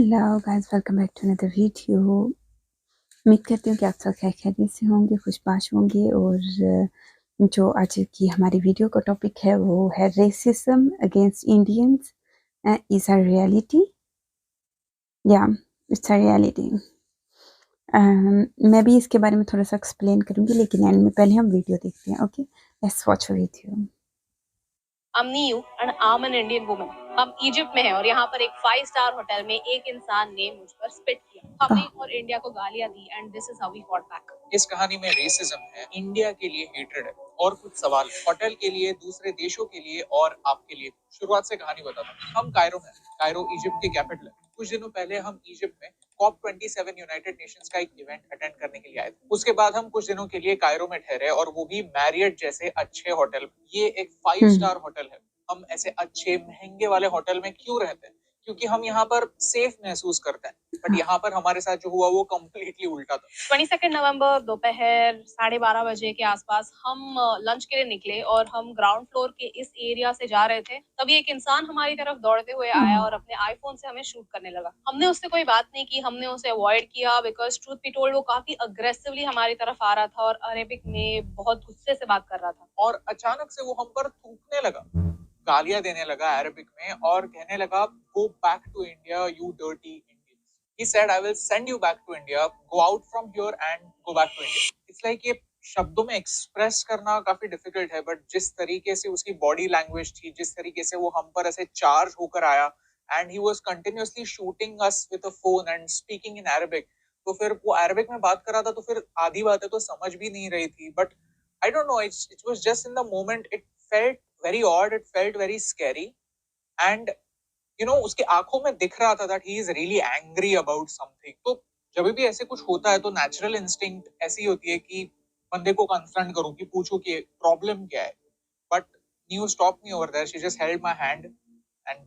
Hello guys, welcome back to another video. उम्मीद करती हूँ कि आप सब खैरियत से होंगे, खुशबाश होंगे। और जो आज की हमारी वीडियो का टॉपिक है वो है racism against Indians is a reality. या इट्स अ रियलिटी। मैं भी इसके बारे में थोड़ा सा एक्सप्लेन करूँगी, लेकिन एंड में पहले हम वीडियो देखते हैं। Okay, let's watch video. I'm Niyu and I'm an Indian woman. हम इजिप्ट में हैं और यहाँ पर एक 5 स्टार होटल में एक इंसान ने मुझ पर स्पिट किया। हमने और इंडिया को गालियाँ दी and this is how we fought back. इस कहानी में रेसिज्म है, इंडिया के लिए हेट्रेड है और कुछ सवाल होटल के लिए, दूसरे देशों के लिए और आपके लिए। शुरुआत से कहानी बताता हूँ। हम कायरो में, कायरो इजिप्ट के कैपिटल है। कुछ दिनों पहले हम इजिप्ट में COP27 यूनाइटेड नेशंस का एक इवेंट अटेंड करने के लिए आए थे। उसके बाद हम कुछ दिनों के लिए कायरो में ठहरे और वो भी मैरियट जैसे अच्छे होटल। ये एक 5 स्टार होटल है। हम ऐसे अच्छे महंगे वाले होटल में क्यों रहते हैं? क्योंकि हम यहाँ पर सेफ महसूस करते हैं। बट यहाँ पर हमारे साथ जो हुआ वो कम्प्लीटली उल्टा था। 22 नवंबर दोपहर 12:30 बजे के आसपास हम लंच के लिए निकले और हम ग्राउंड फ्लोर के इस एरिया से जा रहे थे। तभी एक इंसान हमारी तरफ दौड़ते हुए आया और अपने आईफोन से हमें शूट करने लगा। हमने उससे कोई बात नहीं की, हमने उसे अवॉइड किया बिकॉज ट्रूथ बी टोल्ड वो काफी अग्रेसिवली हमारी तरफ आ रहा था और अरेबिक में बहुत गुस्से से बात कर रहा था। और अचानक से वो हम पर थूकने लगा, गालियां देने लगा अरबिक में और कहने लगा, go back to India you dirty Indians. He said, I will send you back to India, go out from here and go back to India. It's like ये शब्दों में एक्सप्रेस करना काफी डिफिकल्ट है, बट जिस तरीके से उसकी बॉडी लैंग्वेज थी, जिस तरीके से वो हम पर ऐसे चार्ज होकर आया and he was continuously shooting us with a phone and speaking in Arabic. तो फिर वो अरबिक में बात कर रहा था, तो फिर आधी बातें तो समझ भी नहीं रही थी। But I don't know, it was just in the moment, it felt very odd, it felt very scary and उसके आंखों में दिख रहा था that he is really angry about something. तो जब भी ऐसे कुछ होता है तो नेचुरल इंस्टिंक्ट ऐसी होती है कि बंदे को कन्फ्रंट करूं, कि पूछूं कि प्रॉब्लम क्या है। But new stop me over there, she just held my hand and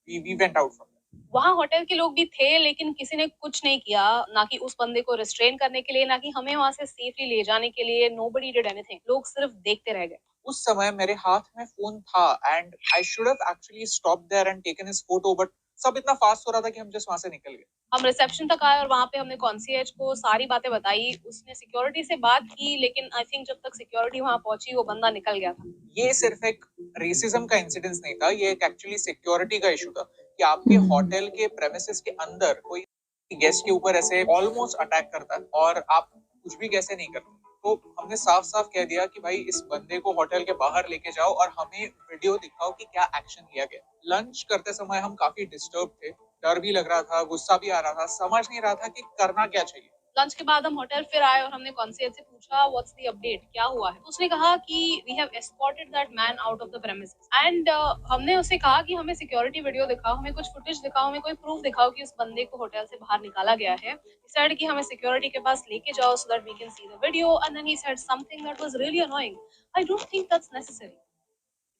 we went out from. वहाँ होटल के लोग भी थे लेकिन किसी ने कुछ नहीं किया, ना कि उस बंदे को रिस्ट्रेन करने के लिए, ना कि हमें वहाँ से सेफली ले जाने के लिए। Nobody did anything. लोग सिर्फ देखते रह गए। उस समय मेरे हाथ में फोन था and I should have actually stopped there and taken his photo, but सब इतना फास्ट हो रहा था कि हम जस्ट वहां से निकल गए। हम रिसेप्शन तक आए और वहाँ पे हमने कॉन्सियर्ज को सारी बातें बताई। उसने सिक्योरिटी से बात की, लेकिन आई थिंक जब तक सिक्योरिटी वहाँ पहुंची वो बंदा निकल गया था। ये सिर्फ एक रेसिज्म का इंसिडेंस नहीं था, ये एक एक्चुअली सिक्योरिटी का इशू था कि आपके होटल के प्रेमिसेस के अंदर कोई गेस्ट के ऊपर ऐसे ऑलमोस्ट अटैक करता है और आप कुछ भी कैसे नहीं करते। तो हमने साफ साफ कह दिया कि भाई इस बंदे को होटल के बाहर लेके जाओ और हमें वीडियो दिखाओ कि क्या एक्शन लिया गया। लंच करते समय हम काफी डिस्टर्ब थे, डर भी लग रहा था, गुस्सा भी आ रहा था, समझ नहीं रहा था कि करना क्या चाहिए। लंच के बाद हम होटल फिर आए और हमने कॉन्सियर्ज से पूछा व्हाट्स द अपडेट, क्या हुआ है। उसने कहा कि we have escorted that man out of the premises and हमने उससे कहा कि हमें सिक्योरिटी वीडियो दिखाओ, हमें कुछ फुटेज दिखाओ, हमें कोई प्रूफ दिखाओ कि उस बंदे को होटल से बाहर निकाला गया है। He said कि हमें सिक्योरिटी के पास लेके जाओ so that we can see the video and then he said something that was really annoying. I don't think that's necessary.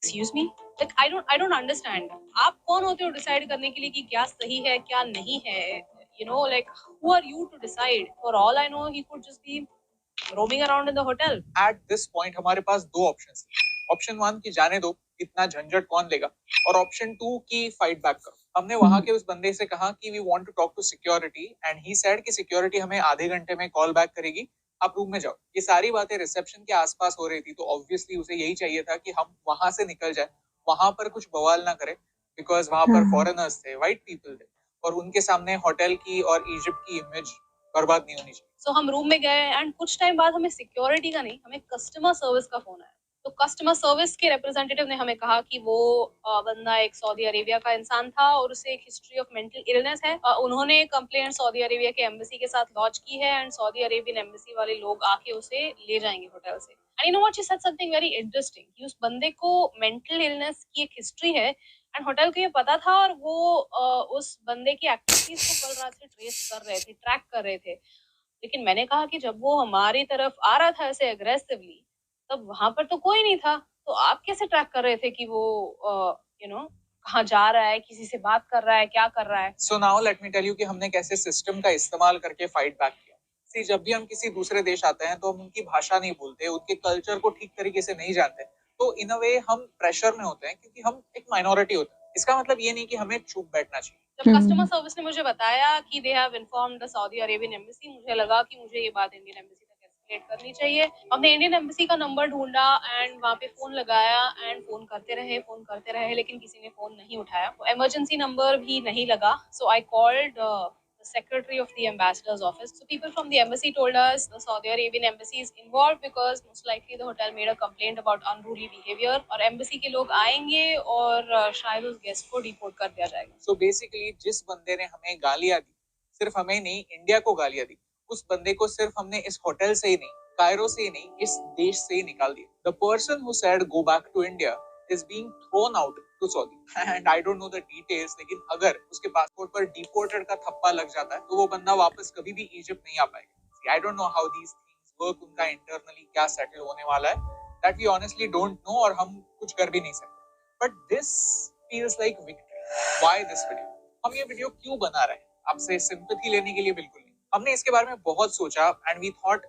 Excuse me? Like I don't understand. आप कौन होते हो डिसाइड करने के लिए कि क्या सही है क्या नहीं है? Like who are you to decide? For all I know, he could just be roaming around in the hotel. At this point हमारे पास दो ऑप्शंस थे। ऑप्शन 1 कि जाने दो, इतना झंझट कौन लेगा, और ऑप्शन 2 कि फाइट बैक करो। हमने वहां के उस बंदे से कहा कि we want to talk to security and he said कि सिक्योरिटी हमें आधे घंटे में कॉल बैक करेगी, आप रूम में जाओ। ये सारी बातें रिसेप्शन के आसपास हो रही थी, तो ऑब्वियसली उसे यही चाहिए था कि हम वहां से निकल जाए, वहां पर कुछ बवाल ना करे, बिकॉज वहां पर फॉरेनर्स थे, व्हाइट पीपल थे और उनके सामने होटल की और इजिप्ट की इमेज बर्बाद नहीं होनी चाहिए। So हम रूम में गए एंड कुछ टाइम बाद हमें सिक्योरिटी का नहीं, हमें कस्टमर सर्विस का फोन आया। तो कस्टमर सर्विस के रिप्रेजेंटेटिव ने हमें कहा कि वो बंदा एक सऊदी अरेबिया का इंसान था और उसे एक हिस्ट्री ऑफ मेंटल इलनेस है। उन्होंने कंप्लेंट सऊदी अरेबिया के एम्बेसी के साथ लॉन्च की है एंड सऊदी अरेबियन एम्बेसी वाले लोग आके उसे ले जाएंगे होटल से। And you know what, she said something very interesting कि उस बंदे को मेंटल इलनेस की एक हिस्ट्री है एंड होटल को ये पता था और वो उस बंदे की एक्टिविटीज को कल रात से ट्रेस कर रहे थे, ट्रैक कर रहे थे। लेकिन मैंने कहा कि जब वो हमारी तरफ आ रहा था ऐसे अग्रेसिवली, तब वहां पर तो कोई नहीं था, तो आप कैसे ट्रैक कर रहे थे कि वो कहाँ जा रहा है, किसी से बात कर रहा है, क्या कर रहा है। So now let me tell you कि हमने कैसे सिस्टम का इस्तेमाल करके फाइट बैक किया। सी, जब भी हम किसी दूसरे देश आते हैं तो हम उनकी भाषा नहीं बोलते, उनके कल्चर को ठीक तरीके से नहीं जानते, तो इन अ वे हम प्रेशर में होते हैं क्योंकि हम एक माइनॉरिटी होते हैं। इसका मतलब ये नहीं कि हमें चुप बैठना चाहिए। जब कस्टमर सर्विस ने मुझे बताया कि they have informed the Saudi Arabian embassy, मुझे लगा कि मुझे ये बात इंडियन एम्बेसी तक एस्केलेट करनी चाहिए। हमने इंडियन एम्बेसी का नंबर ढूंढा एंड वहाँ पे फोन लगाया एंड फोन करते रहे लेकिन किसी ने फोन नहीं उठाया। इमरजेंसी नंबर भी नहीं लगा, so I called the secretary of the ambassador's office. So people from the embassy told us the Saudi Arabian embassy is involved because most likely the hotel made a complaint about unruly behavior और embassy के लोग आएंगे और शायद उस guest को deport कर दिया जाएगा। So basically जिस बंदे ने हमें गालियां दी, सिर्फ हमें नहीं इंडिया को गालियां दी, उस बंदे को सिर्फ हमने इस होटल से ही नहीं, कायरो से ही नहीं, इस देश से ही निकाल दिया। The person who said go back to India is being thrown out to Saudi and I don't know the details, लेकिन अगर उसके पासपोर्ट पर डिपोर्टेड का थप्पा लग जाता है तो वो बंदा वापस कभी भी इजिप्ट नहीं आ पाएगा। I don't know how these things work, उनका इंटरनली क्या सेटल होने वाला है, that we honestly don't know और हम कुछ कर भी नहीं सकते। But this feels like victory. Why this video? हम ये वीडियो क्यों बना रहे हैं? आपसे सिंपैथी लेने के लिए बिल्कुल नहीं। हमने इसके बारे में बहुत सोचा एंड वी थॉट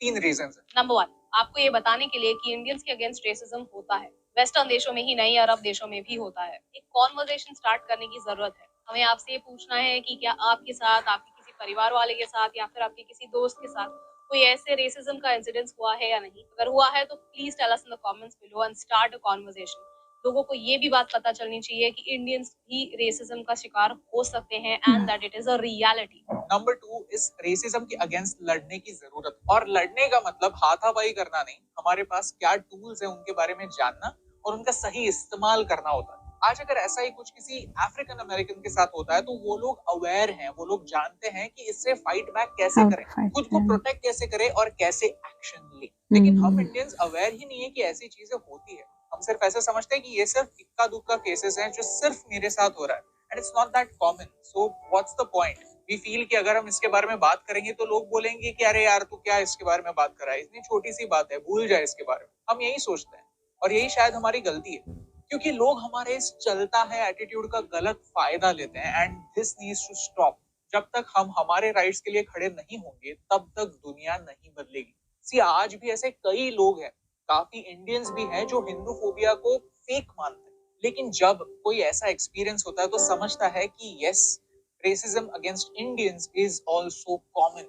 3 रीजंस हैं। नंबर 1, आपको ये बताने के लिए कि इंडियंस के अगेंस्ट रेसिज्म होता है, वेस्टर्न देशों में ही नहीं अरब देशों में भी होता है। एक कॉन्वर्सेशन स्टार्ट करने की जरूरत है। हमें आपसे ये पूछना है कि क्या आपके साथ, आपके किसी परिवार वाले के साथ या फिर आपके किसी दोस्त के साथ कोई ऐसे रेसिज्म का इंसिडेंस हुआ है या नहीं। अगर हुआ है तो please tell us in the comments below and start a conversation. लोगों को ये भी बात पता चलनी चाहिए कि इंडियंस भी रेसिज्म का शिकार हो सकते हैं and that it is a reality. Number 2, इस रेसिज्म के अगेंस्ट लड़ने की जरूरत, और लड़ने का मतलब हाथापाई करना नहीं, हमारे पास क्या टूल्स है उनके बारे में जानना और उनका सही इस्तेमाल करना होता है। आज अगर ऐसा ही कुछ किसी अफ्रीकन अमेरिकन के साथ होता है तो वो लोग अवेयर हैं, वो लोग जानते हैं कि इससे फाइट बैक कैसे करें, खुद को प्रोटेक्ट कैसे करें और कैसे एक्शन ले। लेकिन हम इंडियंस अवेयर ही नहीं है कि ऐसी चीजें होती है। हम सिर्फ ऐसा समझते हैं कि ये सिर्फ इक्का दुक्का केसेस हैं जो सिर्फ मेरे साथ हो रहा है and it's not that common. So what's the point? We feel कि अगर हम इसके बारे में बात करेंगे तो लोग बोलेंगे कि अरे यार तू क्या इसके बारे में बात कर रहा है, इतनी छोटी सी बात है, भूल जाए इसके बारे में। हम यही सोचते हैं और यही शायद हमारी गलती है, क्योंकि लोग हमारे इस चलता है एटीट्यूड का गलत फायदा लेते हैं and this needs to stop. जब तक हम हमारे राइट्स के लिए खड़े नहीं होंगे तब तक दुनिया नहीं बदलेगी। सी आज भी ऐसे कई लोग हैं, काफी इंडियंस भी हैं जो हिंदूफोबिया को फेक मानते हैं, लेकिन जब कोई ऐसा एक्सपीरियंस होता है तो समझता है कि yes, racism against Indians is also common.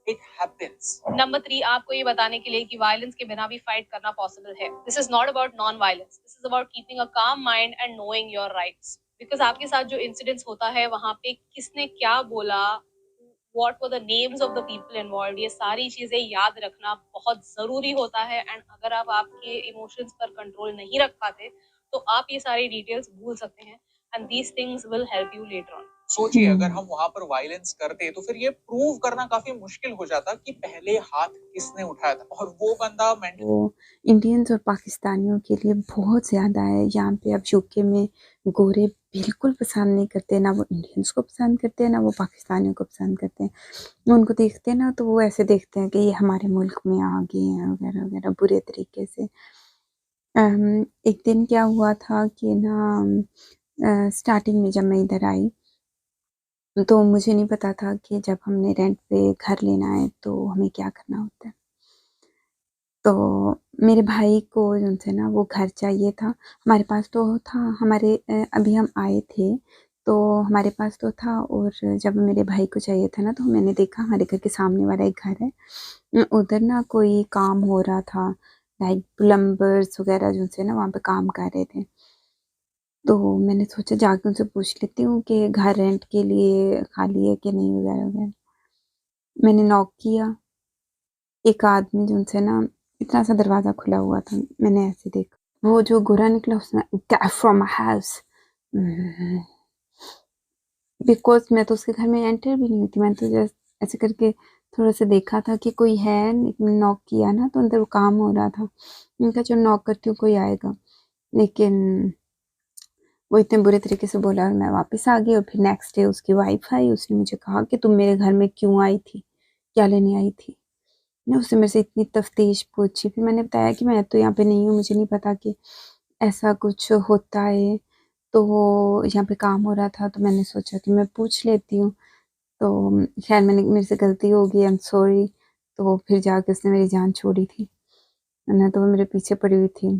It happens. Number 3, आपको ये बताने के लिए कि वायलेंस के बिना भी फाइट करना पॉसिबल है। This is not about non violence, this is about keeping a काम mind and knowing your rights. Because आपके साथ जो इंसिडेंट्स होता है वहाँ पे किसने क्या बोला, what were the names of the people involved, ये सारी चीजें याद रखना बहुत जरूरी होता है। एंड अगर आप आपके इमोशंस पर कंट्रोल नहीं रख पाते तो आप ये सारी डिटेल्स भूल सकते हैं and these things will help you later on. सोचिए अगर हम वहां पर वायलेंस करते तो फिर ये प्रूव करना काफी मुश्किल हो जाता कि पहले हाथ किसने उठाया था, और वो बंदा वो इंडियंस और पाकिस्तानियों के लिए बहुत ज़्यादा है। यहाँ पे अब यूके में गोरे बिल्कुल पसंद नहीं करते, ना वो इंडियंस को पसंद करते हैं ना वो पाकिस्तानियों को पसंद करते हैं। उनको देखते हैं ना तो वो ऐसे देखते हैं कि ये हमारे मुल्क में आ गए हैं वगैरह वगैरह बुरे तरीके से। एक दिन क्या हुआ था कि ना स्टार्टिंग में जब मैं इधर आई तो मुझे नहीं पता था कि जब हमने रेंट पे घर लेना है तो हमें क्या करना होता है। तो मेरे भाई को जो है ना वो घर चाहिए था, हमारे पास तो था, हमारे अभी हम आए थे तो हमारे पास तो था, और जब मेरे भाई को चाहिए था ना तो मैंने देखा हमारे घर के सामने वाला एक घर है, उधर ना कोई काम हो रहा था, लाइक प्लम्बर्स वगैरह जो है ना वहाँ पे काम कर रहे थे। तो मैंने सोचा जाके उनसे पूछ लेती हूँ कि घर रेंट के लिए खाली है कि नहीं वगैरह वगैरह। मैंने नॉक किया, एक आदमी जो उनसे ना इतना सा दरवाज़ा खुला हुआ था, मैंने ऐसे देखा, वो जो गोरा निकला उसने get from my house, because मैं तो उसके घर में एंटर भी नहीं हुई थी, मैंने तो जस्ट ऐसे करके थोड़ा सा देखा था कि कोई है, नॉक किया ना तो अंदर वो काम हो रहा था, उनका जो नॉक करती हूँ कोई आएगा, लेकिन वो इतने बुरे तरीके से बोला और मैं वापस आ गई। और फिर नेक्स्ट डे उसकी वाइफ आई, उसने मुझे कहा कि तुम मेरे घर में क्यों आई थी, क्या लेने आई थी ना, उसने मेरे से इतनी तफ्तीश पूछी। फिर मैंने बताया कि मैं तो यहाँ पे नहीं हूँ, मुझे नहीं पता कि ऐसा कुछ होता है, तो वो यहाँ पे काम हो रहा था तो मैंने सोचा कि मैं पूछ लेती हूँ। तो खैर मेरे से गलती हो गई, आई एम सॉरी। तो फिर जाके उसने मेरी जान छोड़ी थी, वरना तो वो मेरे पीछे पड़ी हुई थी।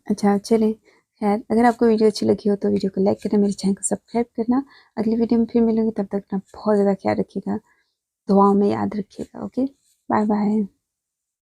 अच्छा चले, खैर, अगर आपको वीडियो अच्छी लगी हो तो वीडियो को लाइक करना, मेरे चैनल को सब्सक्राइब करना। अगली वीडियो में फिर मिलूंगी, तब तक अपना बहुत ज़्यादा ख्याल रखिएगा, दुआओं में याद रखिएगा। Okay, bye bye.